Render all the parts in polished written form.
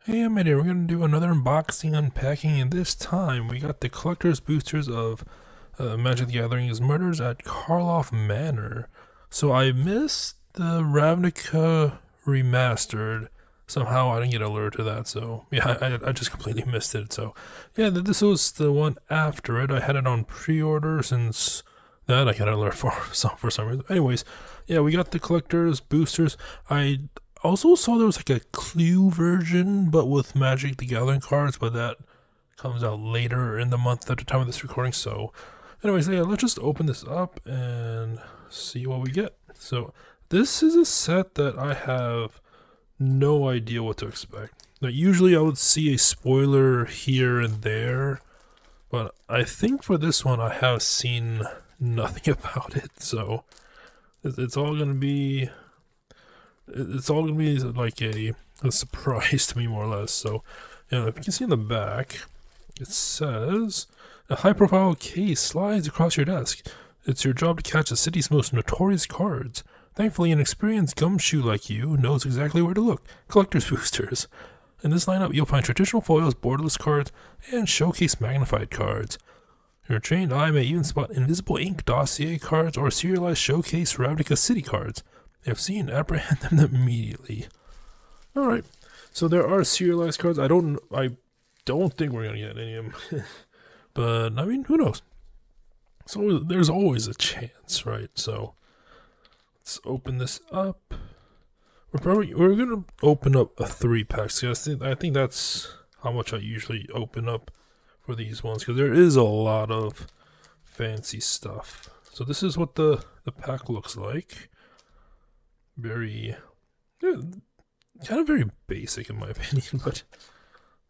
Hey, I'm Eddie. We're going to do another unboxing unpacking, and this time we got the collector's boosters of Magic the Gathering's Murders at Karlov Manor. So I missed the Ravnica remastered. Somehow I didn't get alerted to that, so yeah, I just completely missed it. So yeah, this was the one after it. I had it on pre-order since that I got an alert for some reason. Anyways, yeah, we got the collector's boosters. I also saw there was like a Clue version, but with Magic the Gathering cards, but that comes out later in the month at the time of this recording. So, anyways, yeah, let's just open this up and see what we get. So, this is a set that I have no idea what to expect. Now, usually I would see a spoiler here and there, but I think for this one I have seen nothing about it. So, it's all gonna be like a surprise to me, more or less. So, if you can see in the back, it says a high-profile case slides across your desk. It's your job to catch the city's most notorious cards. Thankfully, an experienced gumshoe like you knows exactly where to look. Collector's boosters. In this lineup, you'll find traditional foils, borderless cards, and showcase magnified cards. Your trained eye may even spot invisible ink dossier cards or serialized showcase Ravnica city cards. If seen, apprehend them immediately. Alright, so there are serialized cards. I don't think we're gonna get any of them. But, I mean, who knows? So there's always a chance, right? So, let's open this up. We're gonna open up a 3-pack. So I think that's how much I usually open up for these ones, because there is a lot of fancy stuff. So this is what the pack looks like. Very, yeah, kind of very basic in my opinion, but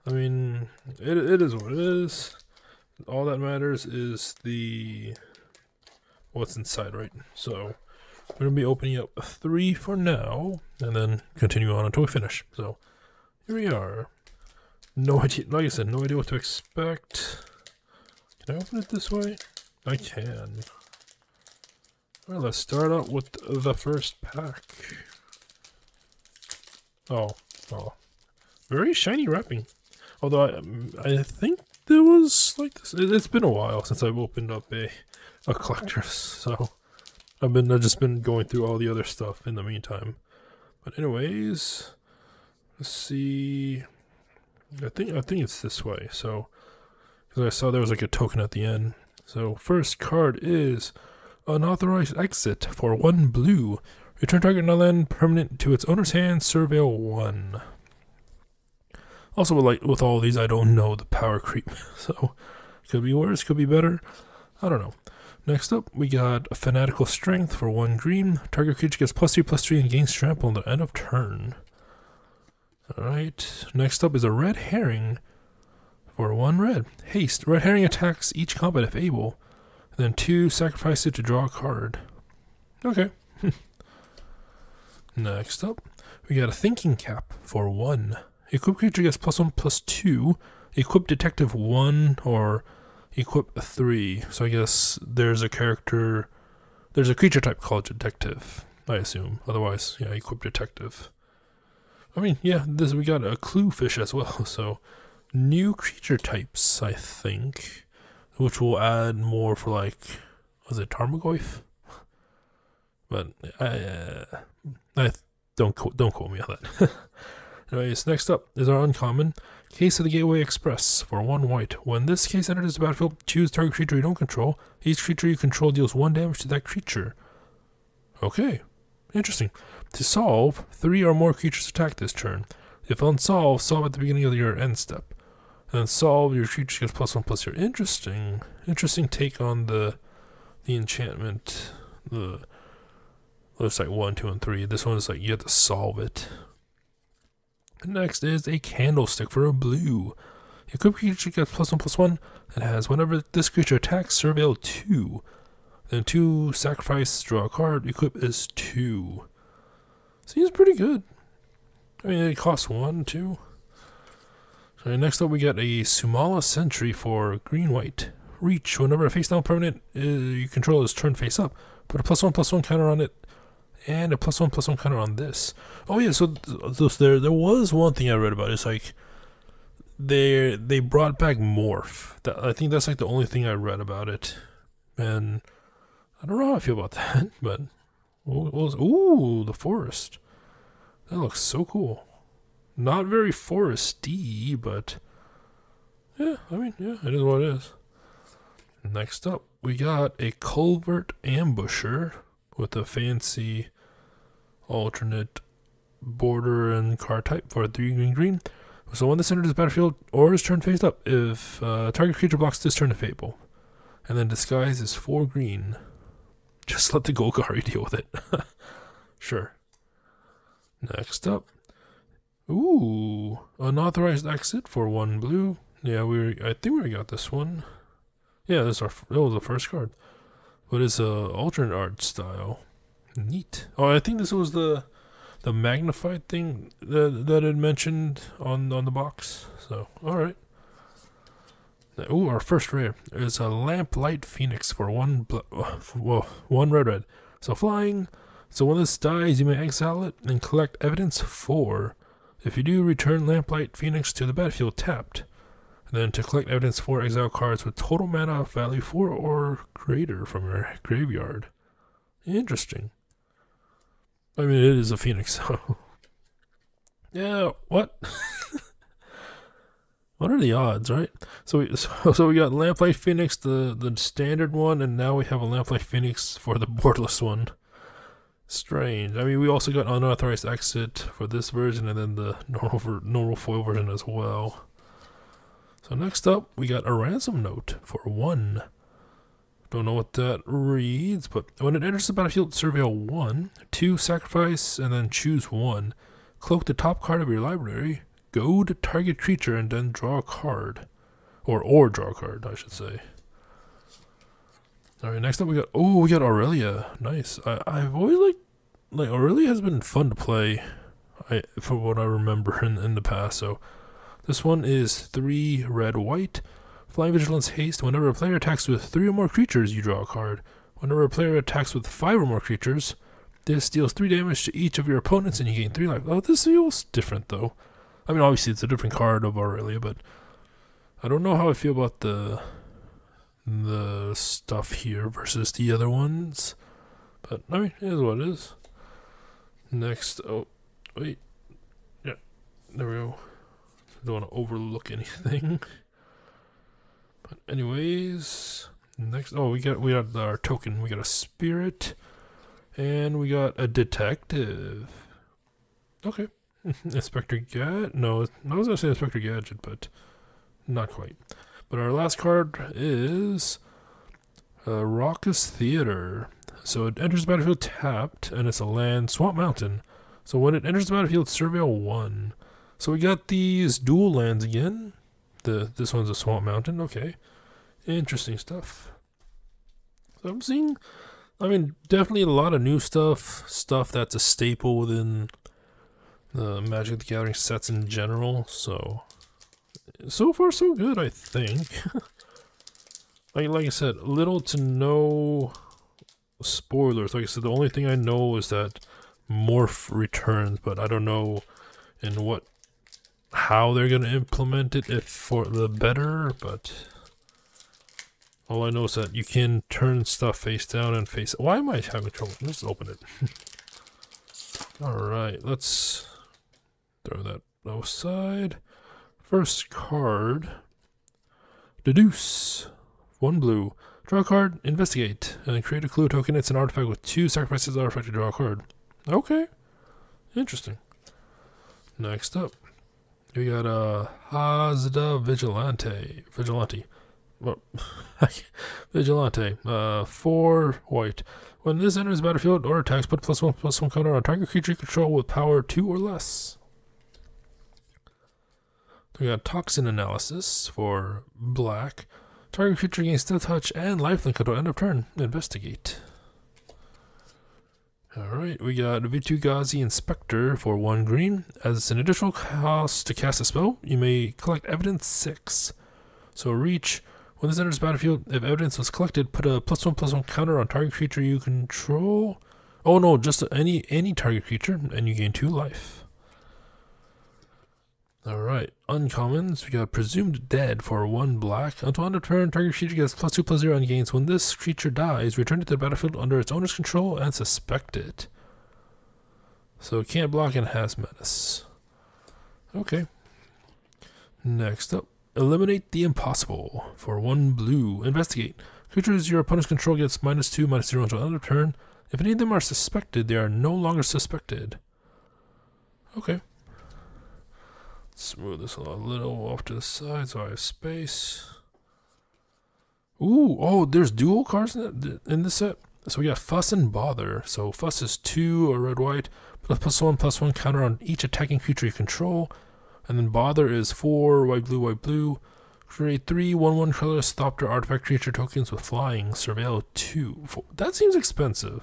I mean, it is what it is. All that matters is what's inside, right? So we're gonna be opening up 3 for now, and then continue on until we finish. So here we are. No idea, like I said, no idea what to expect. Can I open it this way? I can. Well, let's start out with the first pack. Oh, very shiny wrapping. Although I think there was like this. It's been a while since I've opened up a collector's, so I've just been going through all the other stuff in the meantime. But anyways, let's see. I think it's this way. So, because I saw there was like a token at the end. So first card is Unauthorized Exit for 1 blue. Return target non-land permanent to its owner's hand. Surveil 1. Also, with all these, I don't know the power creep, so could be worse, could be better. I don't know. Next up, we got a Fanatical Strength for 1 green. Target creature gets +3/+3 and gains trample on the end of turn. Alright, next up is a Red Herring for 1 red. Haste. Red Herring attacks each combat if able. And then 2, sacrifice it to draw a card. Okay. Next up, we got a Thinking Cap for 1. Equip creature gets +1/+2. Equip Detective 1 or equip 3. So I guess there's a creature type called Detective, I assume. Otherwise, yeah, equip Detective. I mean, yeah, we got a Clue Fish as well, so new creature types, I think, which will add more for, like, was it Tarmogoyf? But I don't quote me on that. Anyways, next up is our uncommon Case of the Gateway Express for 1 white. When this case enters the battlefield, choose target creature you don't control. Each creature you control deals 1 damage to that creature. Okay, interesting. To solve, 3 or more creatures attack this turn. If unsolved, solve at the beginning of your end step. And then solve, your creature gets +1/+0. Interesting take on the enchantment. Looks like 1, 2, and 3. This one is like you have to solve it. Next is a Candlestick for a blue. Equip creature gets +1/+1 and has whenever this creature attacks, Surveil 2. Then 2, sacrifice, draw a card. Equip is 2. Seems pretty good. I mean, it costs 1, 2. So next up, we got a Sumala Sentry for green-white. Reach. Whenever a face-down permanent you control is turned face up, put a +1/+1 counter on it and a +1/+1 counter on this. Oh yeah, so there was one thing I read about. It's like they brought back Morph. I think that's like the only thing I read about it, and I don't know how I feel about that. But ooh, the forest. That looks so cool. Not very foresty, but yeah, I mean, yeah, it is what it is. Next up, we got a Culvert Ambusher with a fancy alternate border and card type for 3 green. So when this enters the battlefield or is turned face up, if target creature blocks this turn to Fable, and then disguise is 4 green. Just let the Golgari deal with it. Sure. Next up, ooh, unauthorized exit for 1 blue. Yeah, I think we got this one. Yeah, that was the first card. But it's a alternate art style. Neat. Oh, I think this was the magnified thing that it mentioned on the box. So, alright. Ooh, our first rare is a Lamplight Phoenix for 1 red. So flying. So when this dies, you may exile it and collect evidence 4. If you do, return Lamplight Phoenix to the battlefield tapped. Then to collect evidence 4, exile cards with total mana value 4 or greater from your graveyard. Interesting. I mean, it is a Phoenix, so. Yeah, what? What are the odds, right? So we got Lamplight Phoenix, the standard one, and now we have a Lamplight Phoenix for the boardless one. Strange. I mean, we also got unauthorized exit for this version, and then the normal foil version as well. So next up, we got a ransom note for 1. Don't know what that reads, but when it enters the battlefield, surveil 1, 2 sacrifice, and then choose 1. Cloak the top card of your library, go to target creature, and then draw a card. Or draw a card, I should say. Alright, next up we got Aurelia. Nice. I've always like Aurelia has been fun to play, from what I remember in the past, so this one is 3 red white. Flying Vigilance Haste. Whenever a player attacks with 3 or more creatures, you draw a card. Whenever a player attacks with 5 or more creatures, this deals 3 damage to each of your opponents and you gain 3 life. Oh, this feels different though. I mean, obviously it's a different card of Aurelia, but I don't know how I feel about the stuff here versus the other ones. But I mean, it is what it is. Next, oh wait, yeah, there we go. Don't want to overlook anything. But anyways, next, we got our token. We got a spirit, and we got a detective. Okay, Inspector Gadget. No, I was gonna say Inspector Gadget, but not quite. But our last card is Raucous Theater. So it enters the battlefield tapped, and it's a land, Swamp Mountain. So when it enters the battlefield, surveil 1. So we got these dual lands again. This one's a Swamp Mountain. Okay, interesting stuff. So I'm seeing, I mean, definitely a lot of new stuff that's a staple within the Magic the Gathering sets in general. So far so good, I think. like I said, little to no spoilers. Like I said, the only thing I know is that Morph returns, but I don't know how they're going to implement it, if for the better, but all I know is that you can turn stuff face down and face. Why am I having trouble? Let's open it. Alright, let's throw that aside. First card, Deduce. 1 blue. Draw a card, investigate, and create a clue token. It's an artifact with 2 sacrifices artifact to draw a card. Okay, interesting. Next up, we got a Hazda Vigilante. Well, Vigilante. 4 white. When this enters the battlefield or attacks, put +1/+1 counter on target creature you control with power 2 or less. We got Toxin Analysis for black. Target creature gains Still Touch and Lifelink until end of turn. Investigate. Alright, we got Vitu-Ghazi Inspector for 1 green. As an additional cost to cast a spell, you may collect evidence 6. So reach. When this enters the battlefield, if evidence was collected, put a +1/+1 counter on target creature you control. Oh no, just any target creature, and you gain 2 life. Alright, uncommons. We got Presumed Dead for 1 black. Until end of turn, target creature gets +2/+0 and gains. When this creature dies, return it to the battlefield under its owner's control and suspect it. So it can't block and has menace. Okay. Next up, Eliminate the Impossible for 1 blue. Investigate. Creatures your opponent's control gets -2/-0 until end of turn. If any of them are suspected, they are no longer suspected. Okay. Let's move this a little off to the side so I have space. Ooh, oh, there's dual cards in this set. So we got Fuss and Bother. So Fuss is 2 or red-white, +1/+1 counter on each attacking creature you control. And then Bother is 4 white-blue. Create 3 1/1 colorless Thopter artifact creature tokens with flying. Surveil 2. That seems expensive.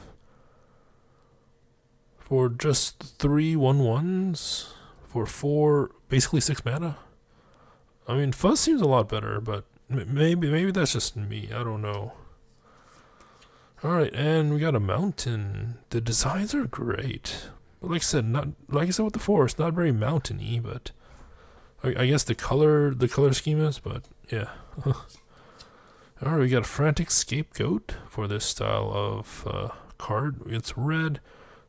For just 3 1/1s? For 4, basically 6 mana? I mean, Fuzz seems a lot better, but maybe that's just me. I don't know. Alright, and we got a mountain. The designs are great. But like I said with the forest, not very mountainy, but I guess the color scheme is, but yeah. Alright, we got a Frantic Scapegoat for this style of card. It's red.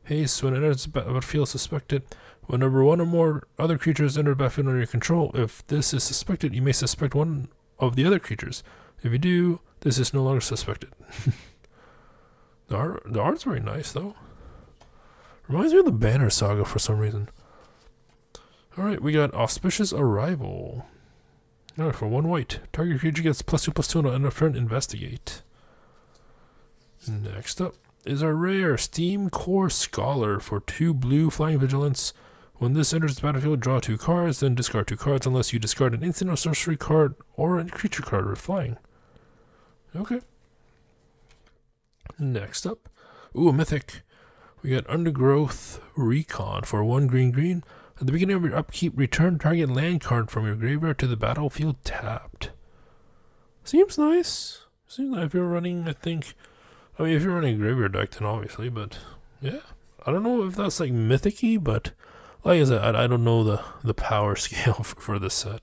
Haste, when it enters the battlefield, suspect it. Whenever 1 or more other creatures enter the battlefield under your control, if this is suspected, you may suspect 1 of the other creatures. If you do, this is no longer suspected. The art's very nice, though. Reminds me of the Banner Saga for some reason. Alright, we got Auspicious Arrival. Alright, for 1 white. Target creature gets +2/+2 until end of turn. Investigate. Next up is our rare Steam Core Scholar for 2 blue flying vigilance. When this enters the battlefield, draw 2 cards, then discard 2 cards unless you discard an instant or sorcery card or a creature card with flying. Okay. Next up, ooh, a mythic. We got Undergrowth Recon for 1 green. At the beginning of your upkeep, return target land card from your graveyard to the battlefield tapped. Seems nice. Seems like if you're running, if you're running a graveyard deck, then obviously, but yeah. I don't know if that's like mythic-y, but like I said, I don't know the power scale for this set.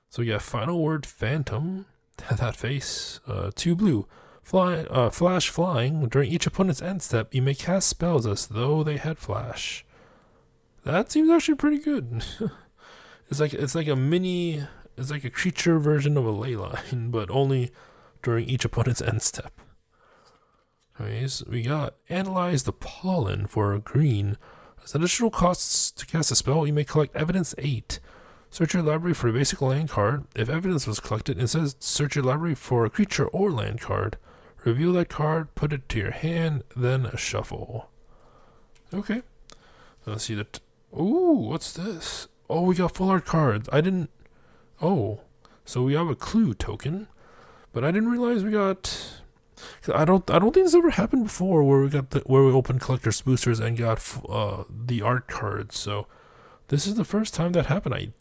So we got Final Word Phantom, that face, 2 blue. Flash flying. During each opponent's end step, you may cast spells as though they had flash. That seems actually pretty good. It's like a creature version of a ley line, but only during each opponent's end step. Anyways, we got Analyze the Pollen for a green. As additional costs to cast a spell, you may collect Evidence 8. Search your library for a basic land card. If evidence was collected, it says search your library for a creature or land card. Reveal that card, put it to your hand, then shuffle. Okay. Let's see that. Ooh, what's this? Oh, we got full art cards. Oh, so we have a clue token, but I didn't realize we got. I don't think this ever happened before where we opened collector's boosters and got the art cards. So this is the first time that happened.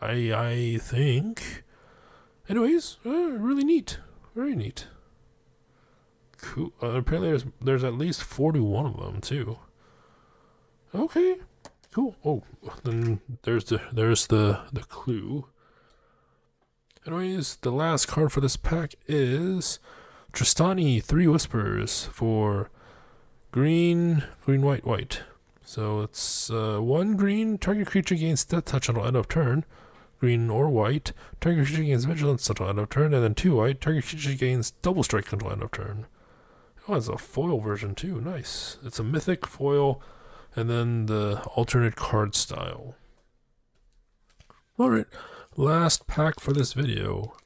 I think. Anyways, really neat, very neat. Cool. Apparently there's at least 41 of them too. Okay, cool. Oh, then there's the clue. Anyways, the last card for this pack is Tristani 3 Whispers for green, white. So it's 1 green, target creature gains Death Touch until end of turn. Green or white, target creature gains Vigilance until end of turn, and then 2 white, target creature gains Double Strike until end of turn. Oh, it's a foil version too. Nice. It's a mythic foil, and then the alternate card style. Alright, last pack for this video.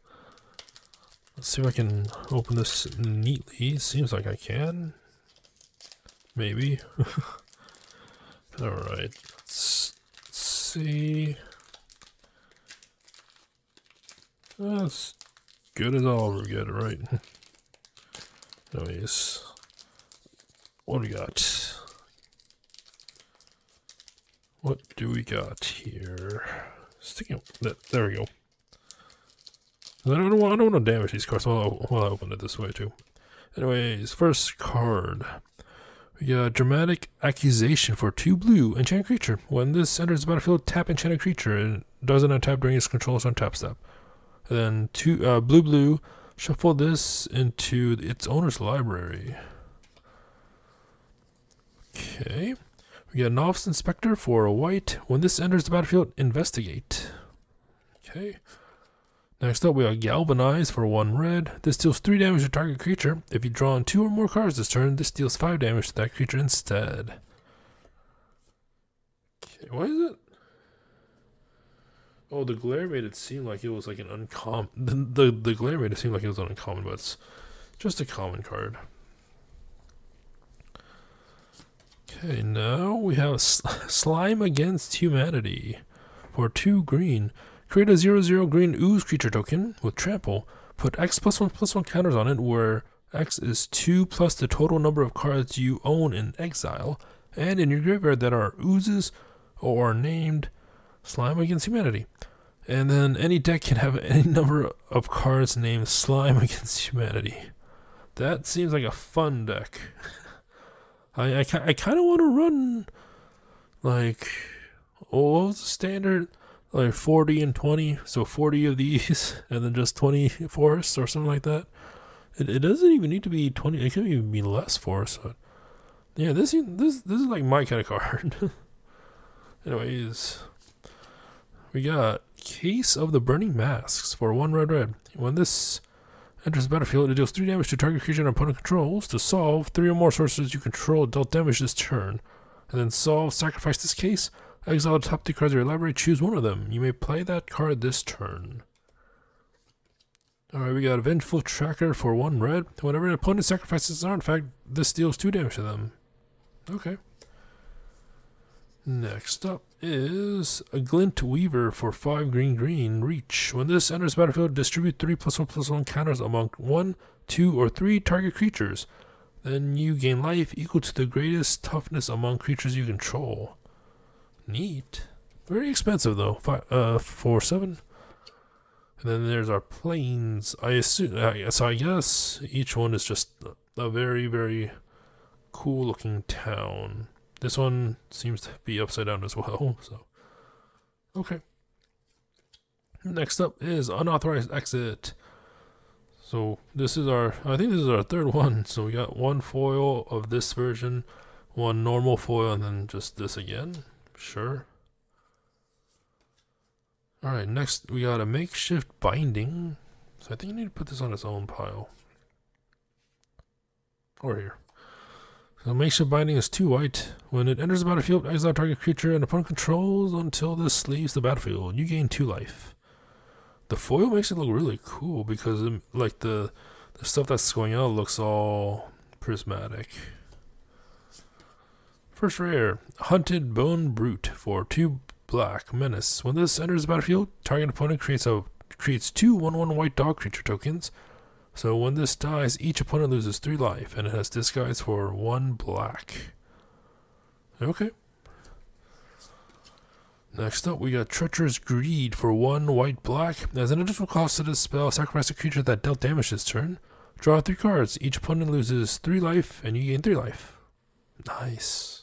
Let's see if I can open this neatly. Seems like I can. Maybe. Alright, let's see. That's good as all we get, right? Anyways, what do we got? What do we got here? There we go. I don't want to damage these cards while I open it this way too. Anyways, first card. We got Dramatic Accusation for 2 blue, enchanted creature. When this enters the battlefield, tap enchanted creature. It doesn't untap during its control's untap step. And then 2 blue, shuffle this into its owner's library. Okay. We got Novice Inspector for a white. When this enters the battlefield, investigate. Okay. Next up, we got Galvanize for 1 red. This deals 3 damage to target creature. If you draw on 2 or more cards this turn, this deals 5 damage to that creature instead. Okay, why is it? Oh, the glare made it seem like it was like an uncommon. The glare made it seem like it was an uncommon, but it's just a common card. Okay, now we have Slime Against Humanity for 2 green. Create a 0/0 green ooze creature token with trample. Put X +1/+1 counters on it, where X is 2 plus the total number of cards you own in exile, and in your graveyard that are oozes or are named Slime Against Humanity. And then any deck can have any number of cards named Slime Against Humanity. That seems like a fun deck. I kind of want to run, like, what was the standard? Like 40 and 20, so 40 of these, and then just 20 forests or something like that. It doesn't even need to be 20. It can even be less forests. But yeah, this is like my kind of card. Anyways, we got Case of the Burning Masks for 1 red. When this enters the battlefield, it deals 3 damage to target creature and opponent controls. To solve, 3 or more sorcerers you control dealt damage this turn, and then solve, sacrifice this case. Exile the top 2 cards of your library, choose one of them. You may play that card this turn. Alright, we got Vengeful Tracker for 1 red. Whenever an opponent sacrifices an artifact, this deals 2 damage to them. Okay. Next up is a Glint Weaver for 5 green. Reach. When this enters the battlefield, distribute 3 +1/+1 counters among 1, 2, or 3 target creatures. Then you gain life equal to the greatest toughness among creatures you control. Neat. Very expensive though. 4/7. And then there's our planes. I guess each one is just a very, very cool looking town. This one seems to be upside down as well. So, okay. Next up is Unauthorized Exit. So this is I think this is our 3rd one. So we got 1 foil of this version, 1 normal foil, and then just this again. Sure. Alright, next we got a Makeshift Binding. So I think I need to put this on its own pile. Or here. So Makeshift Binding is 2 white. When it enters the battlefield, exile target creature and opponent controls until this leaves the battlefield. You gain 2 life. The foil makes it look really cool because like the stuff that's going out looks all prismatic. First rare, Hunted Bone Brute for 2 black. Menace. When this enters the battlefield, target opponent creates 2 1/1 white dog creature tokens. So when this dies, each opponent loses 3 life, and it has disguise for 1 black. Okay. Next up, we got Treacherous Greed for 1 white/black. As an additional cost to this spell, sacrifice a creature that dealt damage this turn. Draw 3 cards. Each opponent loses 3 life, and you gain 3 life. Nice.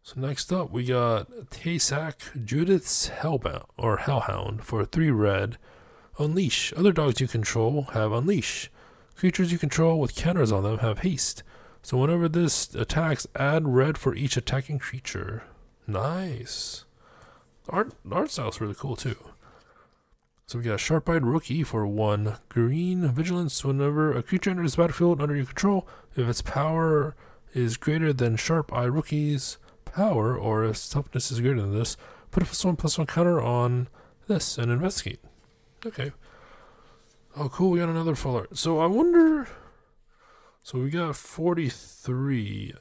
So next up, we got Taysak, Judith's Hellhound for 3 red. Unleash. Other dogs you control have Unleash. Creatures you control with counters on them have Haste. So whenever this attacks, add red for each attacking creature. Nice. Art style's really cool too. So we got Sharp-Eyed Rookie for 1 green. Vigilance. Whenever a creature enters the battlefield under your control, if its power is greater than Sharp-Eyed Rookie's power, or if toughness is greater than this, put a +1/+1 counter on this and investigate. Okay. Oh, cool. We got another full art. So I wonder. So we got 43.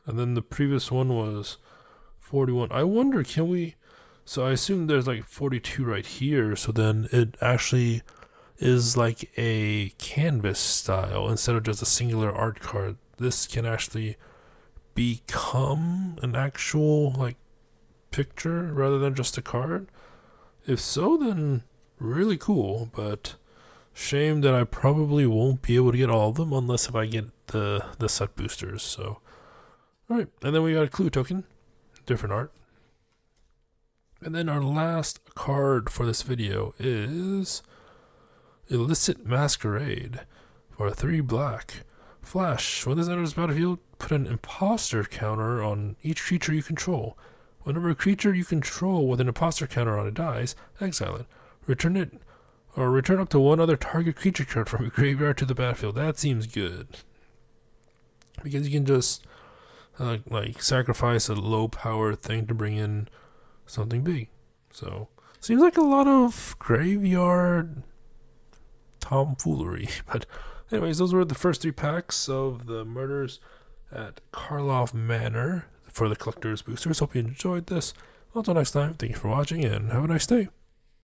And then the previous one was 41. I wonder, can we. So I assume there's like 42 right here. So then it actually is like a canvas style instead of just a singular art card. This can actually become an actual like picture rather than just a card. If so, then really cool, but Shame that I probably won't be able to get all of them unless if I get the set boosters. So, alright, and then we got a clue token, different art. And then our last card for this video is Illicit Masquerade for 3 black. Flash, when this enters the battlefield, put an imposter counter on each creature you control. Whenever a creature you control with an imposter counter on it dies, exile it. Return it, or return up to one other target creature card from your graveyard to the battlefield. That seems good. Because you can just, like, sacrifice a low-power thing to bring in something big. So, seems like a lot of graveyard tomfoolery. But anyways, those were the first 3 packs of the murders at Karlov Manor for the collector's boosters. Hope you enjoyed this. Until next time, thank you for watching and have a nice day.